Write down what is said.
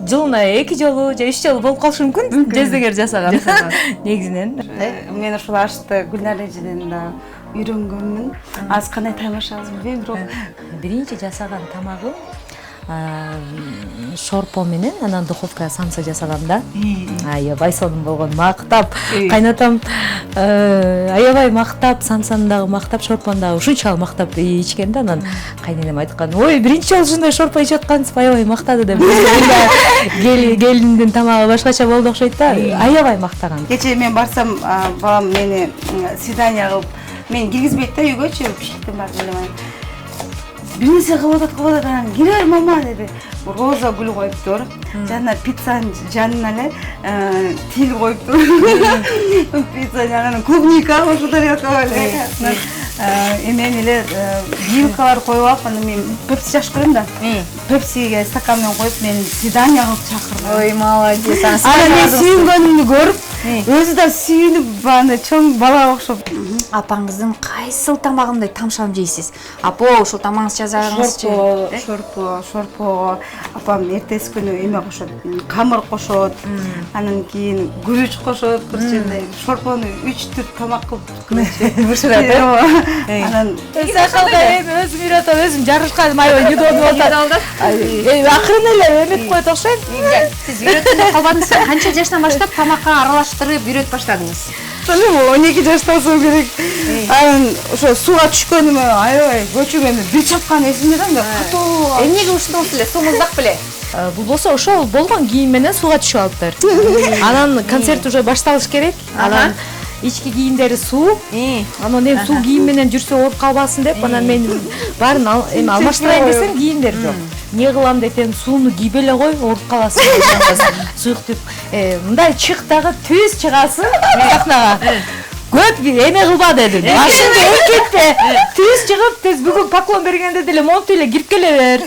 жылына 2 жолу же 3 жолу болуп калышы мүмкүн жездегер жасаган негизинен. Мен ушул ашты Гүлнар эжеден да үйрөнгөнмүн. Азыр кандай таймашабыз билбейм, бирок Биринчи жасаган тамагым шорпо менен анан духовкага самса жасагам да. Аябай сонун болгон. Мактап, кайнатам аябай мактап, самсаны дагы мактап, шорпону дагы ушунчалык мактап ичкен да. Анан кайненем айткан: "Ой, биринчи жолу ушундай шорпо ичип аткансыз, аябай мактады" деп. Келиндин тамагы башкача болду окшойт да. Аябай мактаган. кечээ мен барсам, балам мени свидание кылып, мен киргизбейт да үйгөчү, пишиктен барып элемайм. Бир нерсе кылып атат, анан кире мама деди. Роза гүл коюптур. Жана пиццанын жанына эле тил коюптур. Пицца анан клубника ошол тарелкага эле. Эмен эле вилкалар коюп алып, анан мен пепси жакшы көрөм да. Пепсиге стакан менен коюп, мен свидание кылып чакырдым. Ой, молодец. Анан мен сүйүнгөнүмдү көрүп, өзү да сүйүнүп, аны чоң бала окшоп. Апаңыздын кайсыл тамагындай тамшам жейсиз? Апа, ушул тамагыңыз жасагыңызчы? Шорпо. Апам эртеси күнү эме кошот, камыр кошот, анан кийин күрүч кошот, кырчындай шорпону 3 түр тамак кылып бышырат. Анан Сакалга өзүм үйрөтөм, өзүм жарышкан аябай юдонуп атат. Акырын эле эметип коет окшойт. Сиз үйрөтүп калбадыңызбы? Канча жаштан баштап тамакка аралаштырып үйрөтүп баштадыңыз? 12 жаштан соң керек. Анан ошо сууга түшкөнүмө аябай көчүгөнү бир чапкан эсимде да, катуу. Эмнеге уштуңуз эле? Суу муздак беле? Бул болсо ошол болгон кийим менен сууга түшүп алыптыр. Анан концерт уже башталыш керек. Анан ички кийимдери суу. Анан эми суу кийим менен жүрсө ооруп калбасын деп, анан мен баарын эми алмаштырайын десем кийимдер жок. Не кылам деп, эми сууну кийип эле кой, ооруп каласың. Суюктук мындай чык дагы түз чыгасың сахнага. Көп эме кылба дедим. Машинка эркетпе. Түз чыгып, түз бүгүн поклон бергенде деле монтип эле кирип келе бер.